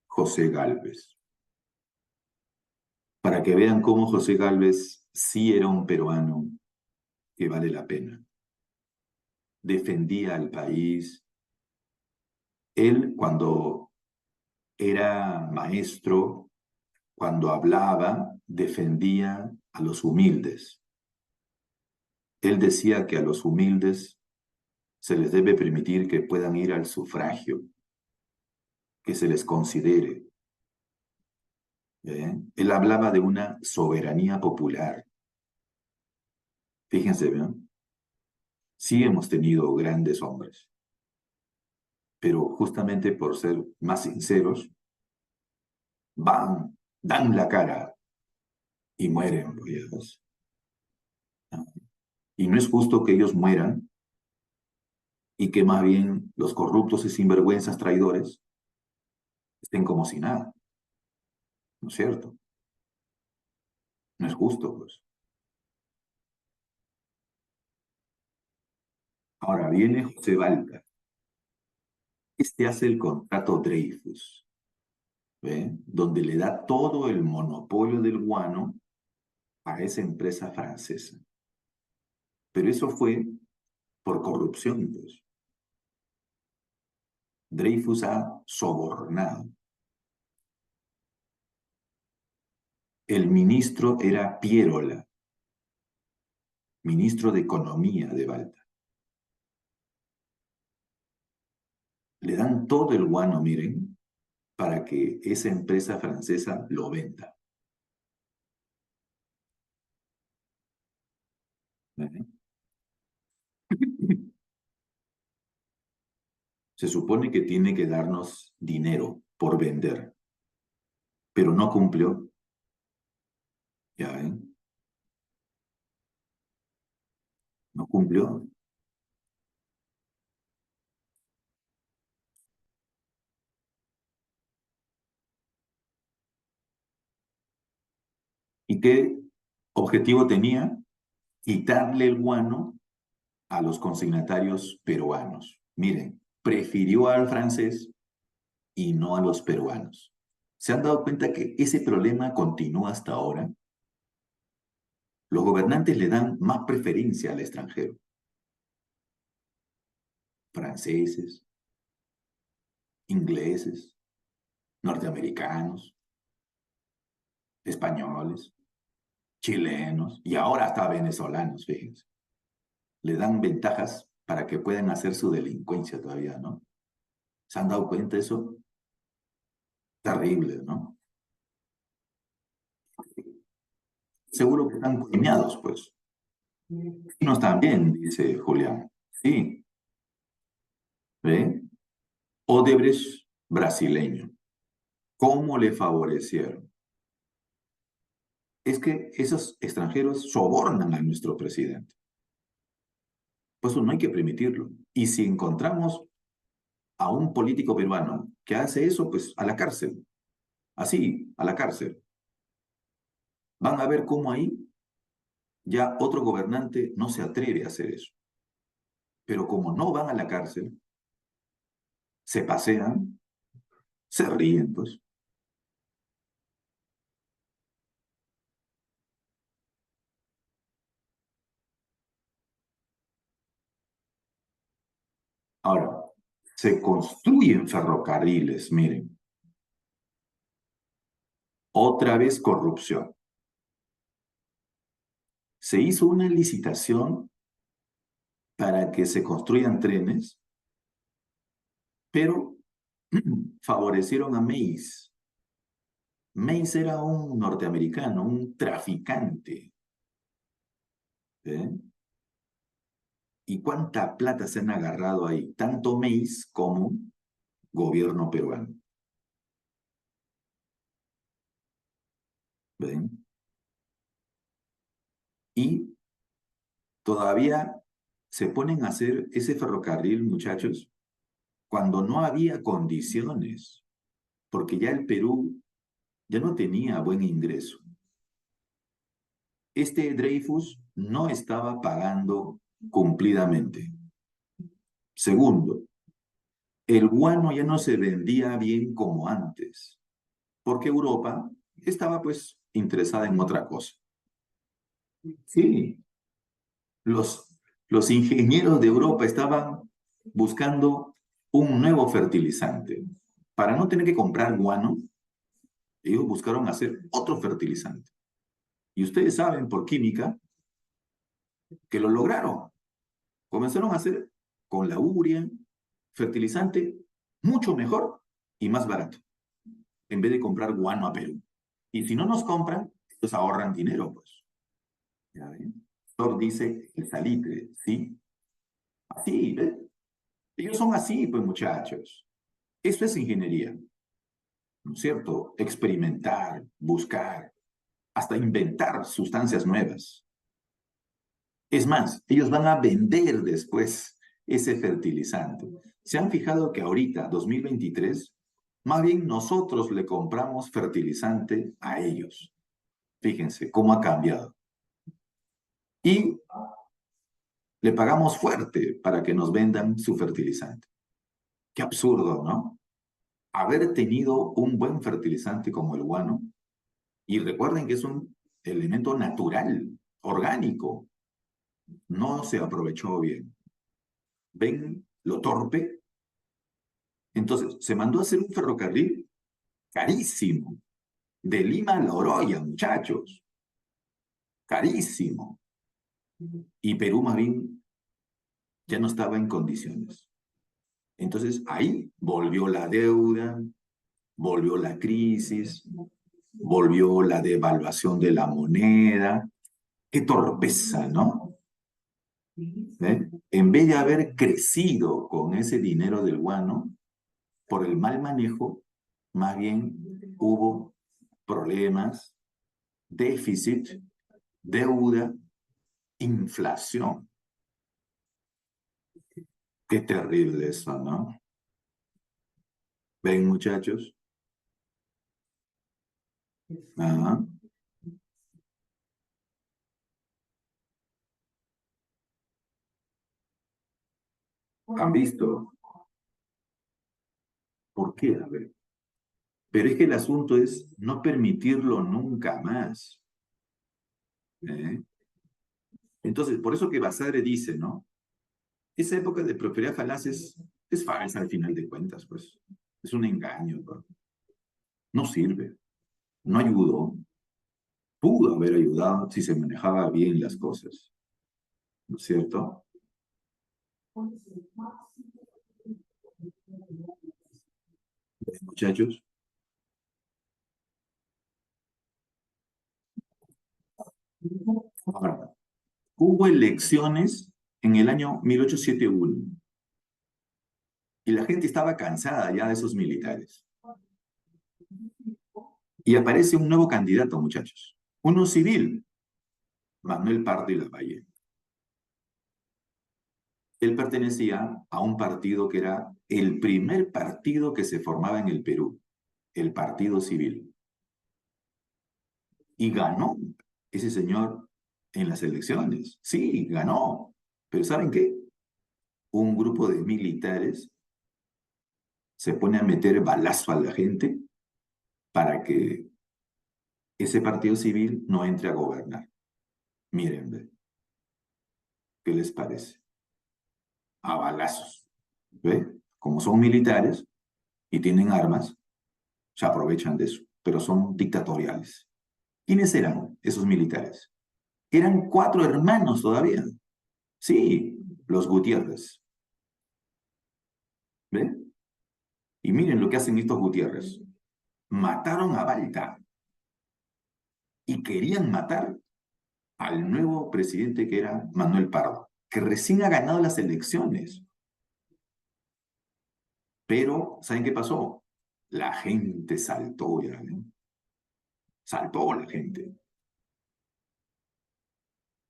José Gálvez. Para que vean cómo José Gálvez sí era un peruano que vale la pena. Defendía al país. Él, cuando era maestro, cuando hablaba, defendía a los humildes. Él decía que a los humildes se les debe permitir que puedan ir al sufragio, que se les considere. Él hablaba de una soberanía popular. Fíjense, ¿ven? Sí hemos tenido grandes hombres, pero justamente por ser más sinceros, van, dan la cara y mueren, pues. Y no es justo que ellos mueran y que más bien los corruptos y sinvergüenzas traidores estén como si nada, ¿no es cierto? No es justo, pues. Ahora viene José Balta. Este hace el contrato Dreyfus, ¿ve? Donde le da todo el monopolio del guano a esa empresa francesa. Pero eso fue por corrupción, pues. Dreyfus ha sobornado. El ministro era Pierola, ministro de Economía de Balta. Le dan todo el guano, miren, para que esa empresa francesa lo venda. ¿Ve? Se supone que tiene que darnos dinero por vender, pero no cumplió. ¿Ya ven? No cumplió. ¿Y qué objetivo tenía? Quitarle el guano a los consignatarios peruanos. Miren, prefirió al francés y no a los peruanos. ¿Se han dado cuenta que ese problema continúa hasta ahora? Los gobernantes le dan más preferencia al extranjero. Franceses, ingleses, norteamericanos, españoles, chilenos y ahora hasta venezolanos, fíjense. Le dan ventajas para que puedan hacer su delincuencia todavía, ¿no? ¿Se han dado cuenta de eso? Terrible, ¿no? Seguro que están coñados, pues. No están bien, dice Julián. Sí, ¿ve? Odebrecht brasileño. ¿Cómo le favorecieron? Es que esos extranjeros sobornan a nuestro presidente. Pues eso no hay que permitirlo. Y si encontramos a un político peruano que hace eso, pues a la cárcel. Así, a la cárcel. Van a ver cómo ahí ya otro gobernante no se atreve a hacer eso. Pero como no van a la cárcel, se pasean, se ríen, pues. Ahora, se construyen ferrocarriles, miren, otra vez corrupción. Se hizo una licitación para que se construyan trenes, pero favorecieron a Mace. Mace era un norteamericano, un traficante. ¿Eh? ¿Y cuánta plata se han agarrado ahí? Tanto Mace como gobierno peruano. ¿Ven? Y todavía se ponen a hacer ese ferrocarril, muchachos, cuando no había condiciones, porque ya el Perú ya no tenía buen ingreso. Este Dreyfus no estaba pagando cumplidamente. Segundo, el guano ya no se vendía bien como antes, porque Europa estaba pues interesada en otra cosa. Sí, los, los ingenieros de Europa estaban buscando un nuevo fertilizante. Para no tener que comprar guano, ellos buscaron hacer otro fertilizante. Y ustedes saben por química que lo lograron. Comenzaron a hacer con la urea fertilizante mucho mejor y más barato, en vez de comprar guano a Perú. Y si no nos compran, ellos ahorran dinero, pues. ¿Ya ven? Thor dice el salitre, ¿sí? Así, ¿ves? Ellos son así, pues, muchachos. Eso es ingeniería, ¿no es cierto? Experimentar, buscar, hasta inventar sustancias nuevas. Es más, ellos van a vender después ese fertilizante. ¿Se han fijado que ahorita, 2023, más bien nosotros le compramos fertilizante a ellos? Fíjense cómo ha cambiado. Y le pagamos fuerte para que nos vendan su fertilizante. Qué absurdo, ¿no? Haber tenido un buen fertilizante como el guano, y recuerden que es un elemento natural, orgánico, no se aprovechó bien. ¿Ven lo torpe? Entonces, se mandó a hacer un ferrocarril carísimo, de Lima a La Oroya, muchachos, carísimo. Y Perú más bien ya no estaba en condiciones. Entonces, ahí volvió la deuda, volvió la crisis, volvió la devaluación de la moneda. Qué torpeza, ¿no? ¿Eh? En vez de haber crecido con ese dinero del guano, por el mal manejo, más bien hubo problemas, déficit, deuda, inflación. Qué terrible eso, ¿no? ¿Ven, muchachos? Ajá. ¿Han visto? ¿Por qué? A ver. Pero es que el asunto es no permitirlo nunca más. ¿Eh? Entonces, por eso que Basadre dice, ¿no? Esa época de prosperidad falaz es falsa al final de cuentas, pues. Es un engaño, ¿no? No sirve, no ayudó. Pudo haber ayudado si se manejaba bien las cosas, ¿no es cierto? Muchachos. Ahora, hubo elecciones en el año 1871 y la gente estaba cansada ya de esos militares. Y aparece un nuevo candidato, muchachos. Uno civil, Manuel Pardo y Lavalle. Él pertenecía a un partido que era el primer partido que se formaba en el Perú, el Partido Civil. Y ganó ese señor en las elecciones. Sí, ganó. Pero ¿saben qué? Un grupo de militares se pone a meter balazo a la gente para que ese partido civil no entre a gobernar. Miren, ve, ¿qué les parece? A balazos. ¿Ve? Como son militares y tienen armas, se aprovechan de eso, pero son dictatoriales. ¿Quiénes eran esos militares? Eran cuatro hermanos todavía. Sí, los Gutiérrez. ¿Ven? Y miren lo que hacen estos Gutiérrez. Mataron a Balta y querían matar al nuevo presidente que era Manuel Pardo, que recién ha ganado las elecciones. Pero, ¿saben qué pasó? La gente saltó ya, ¿no? Saltó la gente.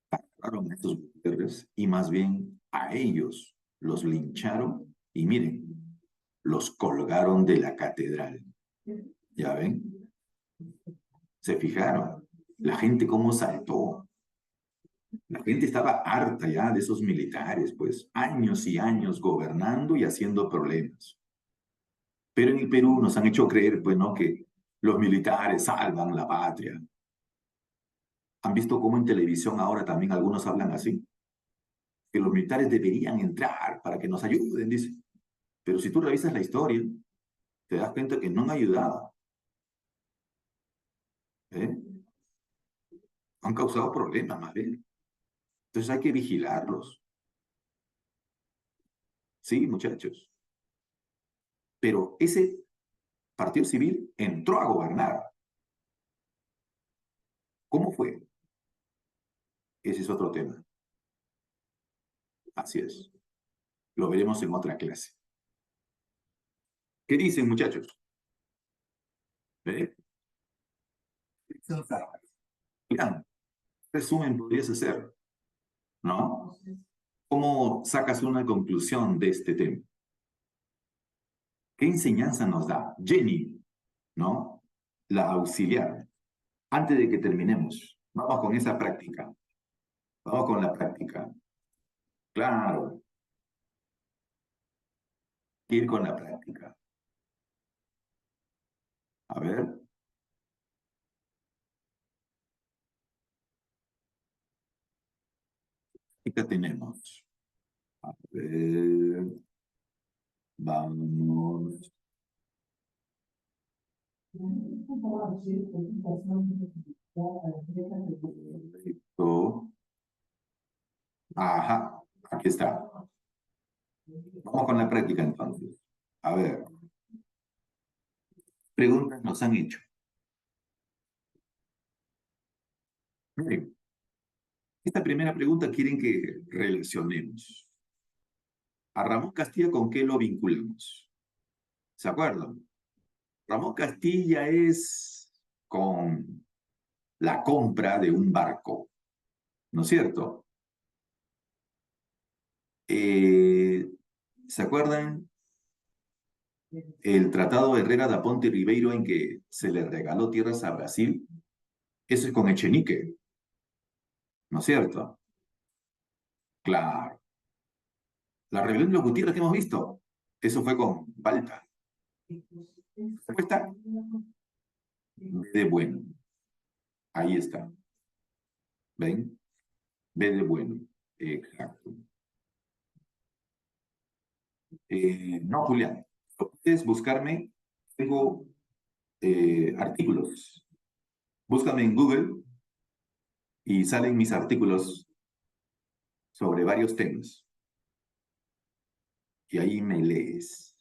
Agarraron a estos Gutiérrez y más bien a ellos los lincharon y miren, los colgaron de la catedral. ¿Ya ven? ¿Se fijaron? La gente cómo saltó. La gente estaba harta ya de esos militares, pues, años y años gobernando y haciendo problemas. Pero en el Perú nos han hecho creer, pues, ¿no? Que los militares salvan la patria. ¿Han visto cómo en televisión ahora también algunos hablan así? Que los militares deberían entrar para que nos ayuden, dice. Pero si tú revisas la historia, te das cuenta que no han ayudado, ¿eh? Han causado problemas, más bien. Entonces hay que vigilarlos. Sí, muchachos. Pero ese partido civil entró a gobernar. ¿Cómo fue? Ese es otro tema. Así es. Lo veremos en otra clase. ¿Qué dicen, muchachos? ¿Eh? Mira, resumen podrías hacer, ¿no? ¿Cómo sacas una conclusión de este tema? ¿Qué enseñanza nos da Jenny, ¿no? La auxiliar. Antes de que terminemos, vamos con esa práctica. Vamos con la práctica. Claro, ir con la práctica. A ver, ¿qué tenemos? A ver, vamos. Perfecto. Ajá, aquí está. Vamos con la práctica entonces. A ver, preguntas nos han hecho. Miren, esta primera pregunta quieren que relacionemos. A Ramón Castilla, ¿con qué lo vinculamos? ¿Se acuerdan? Ramón Castilla es con la compra de un barco, ¿no es cierto? Eh, ¿Se acuerdan el Tratado de Herrera da Ponte y Ribeiro en que se le regaló tierras a Brasil? Eso es con Echenique, ¿no es cierto? Claro. La rebelión de los Gutiérrez que hemos visto, eso fue con Balta. Respuesta, B de bueno. Ahí está. ¿Ven? B de bueno. Exacto. No, Julián. Puedes buscarme. Tengo artículos. Búscame en Google y salen mis artículos sobre varios temas. Y ahí me lees.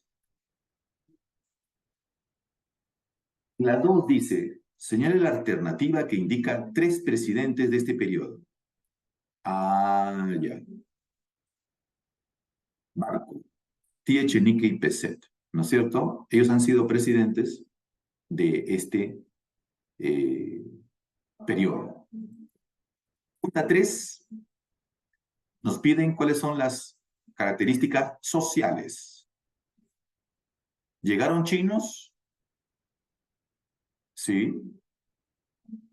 La 2 dice, señale la alternativa que indica 3 presidentes de este periodo. Ah, ya. Marco, Tía Echenique y Peset, ¿no es cierto? Ellos han sido presidentes de este eh, periodo. Punta 3 nos piden cuáles son las características sociales. ¿Llegaron chinos? Sí.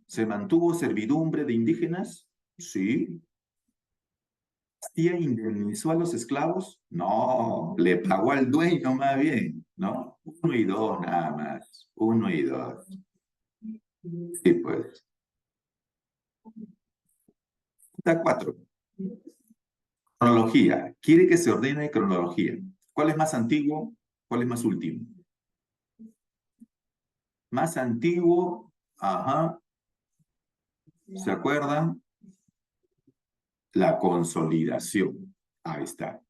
¿Se mantuvo servidumbre de indígenas? Sí. ¿Castilla indemnizó a los esclavos? No, le pagó al dueño más bien, ¿no? 1 y 2 nada más, 1 y 2. Sí, pues. Punta 4. Cronología. Quiere que se ordene cronología. ¿Cuál es más antiguo? ¿Cuál es más último? Más antiguo, ajá, ¿se acuerdan? La consolidación. Ahí está.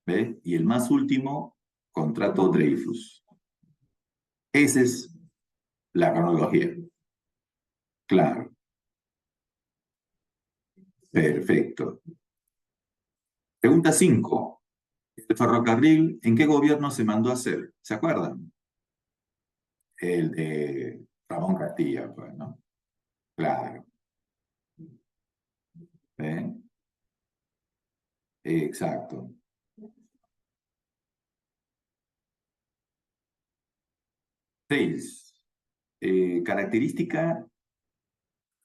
¿Ve? Y el más último, contrato Dreyfus. Esa es la cronología. Claro. Perfecto. Pregunta 5. ¿El ferrocarril en qué gobierno se mandó a hacer? ¿Se acuerdan? El de Ramón Castilla, pues, ¿no? Claro. ¿Eh? Exacto. 6. Característica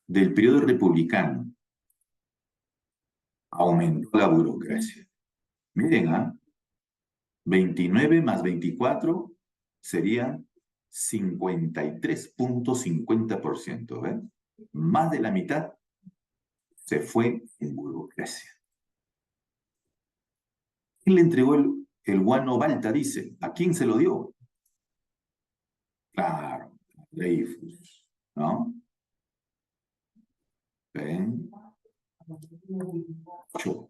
del periodo republicano, aumentó la burocracia. Miren, 29 más 24 serían 53,50%, ¿ven? Más de la mitad se fue en burocracia. ¿Quién le entregó el guano Balta? Dice. ¿A quién se lo dio? Claro, Dreyfus, ¿no? ¿Ven? Ocho.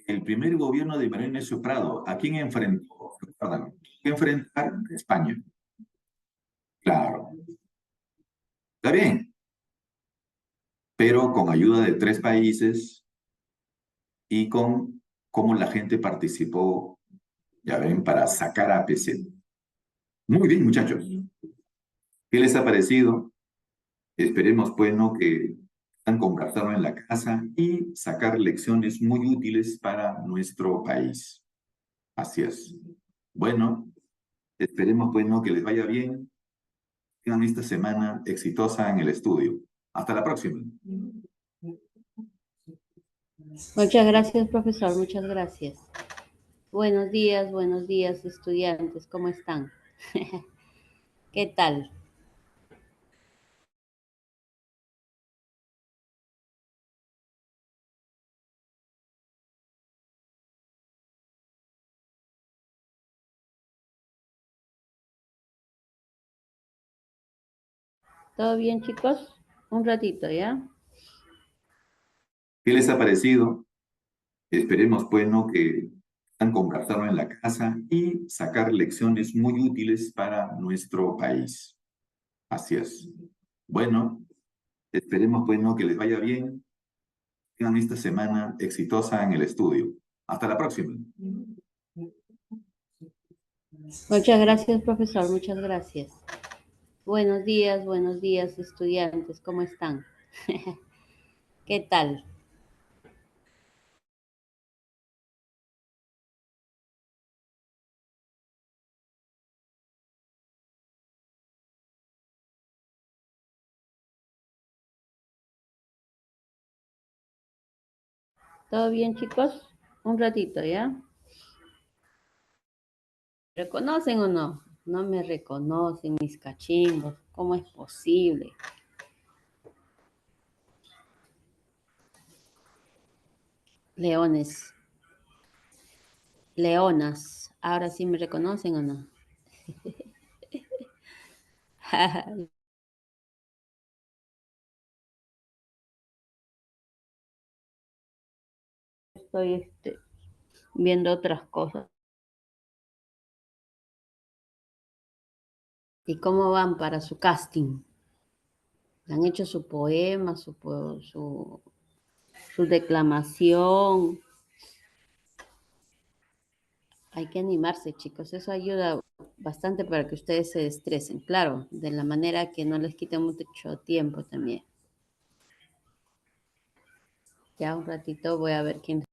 El primer gobierno de Manuel Ignacio Prado, ¿a quién enfrentó? Recuerdan, ¿quién enfrentar? España. Claro, está bien, pero con ayuda de 3 países y con cómo la gente participó, ya ven, para sacar a PC. Muy bien, muchachos. ¿Qué les ha parecido? Esperemos, pues, ¿no? Que puedan compartirlo en la casa y sacar lecciones muy útiles para nuestro país. Así es. Bueno, esperemos, pues, ¿no? Que les vaya bien. Tengan esta semana exitosa en el estudio. Hasta la próxima. Muchas gracias, profesor, muchas gracias. Buenos días, estudiantes, ¿cómo están? ¿Qué tal? ¿Todo bien, chicos? Un ratito, ¿ya? ¿Qué les ha parecido? Esperemos, pues, ¿no? Que puedan compartirlo en la casa y sacar lecciones muy útiles para nuestro país. Así es. Bueno, esperemos, pues, ¿no? Que les vaya bien. Tengan esta semana exitosa en el estudio. Hasta la próxima. Muchas gracias, profesor, muchas gracias. Buenos días, estudiantes, ¿cómo están? ¿Qué tal? ¿Todo bien, chicos? Un ratito, ¿ya? ¿Reconocen o no? No me reconocen mis cachimbos. ¿Cómo es posible? Leones, leonas, ¿ahora sí me reconocen o no? Estoy viendo otras cosas. ¿Y cómo van para su casting? ¿Han hecho su poema, su declamación? Hay que animarse, chicos. Eso ayuda bastante para que ustedes se estresen. Claro, de la manera que no les quite mucho tiempo también. Ya un ratito voy a ver quién.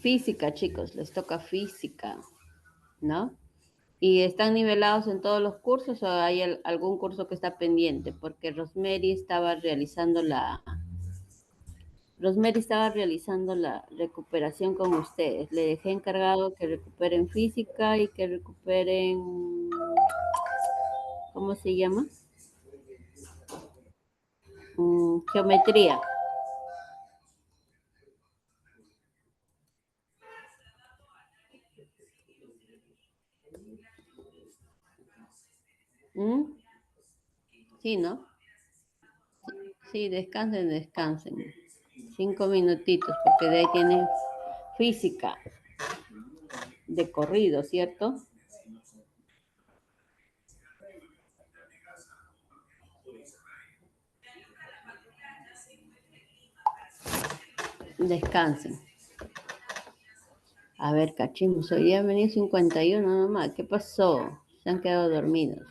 Física, chicos, les toca física, ¿no? ¿Y están nivelados en todos los cursos o hay algún curso que está pendiente? Porque Rosemary estaba realizando la recuperación con ustedes. Le dejé encargado que recuperen física y que recuperen, ¿cómo se llama? Geometría. ¿Mm? Sí, ¿no? Sí, descansen, descansen. 5 minutitos, porque de ahí tienen física de corrido, ¿cierto? Descansen. A ver, cachimos, hoy día han venido 51 nomás. ¿Qué pasó? Se han quedado dormidos.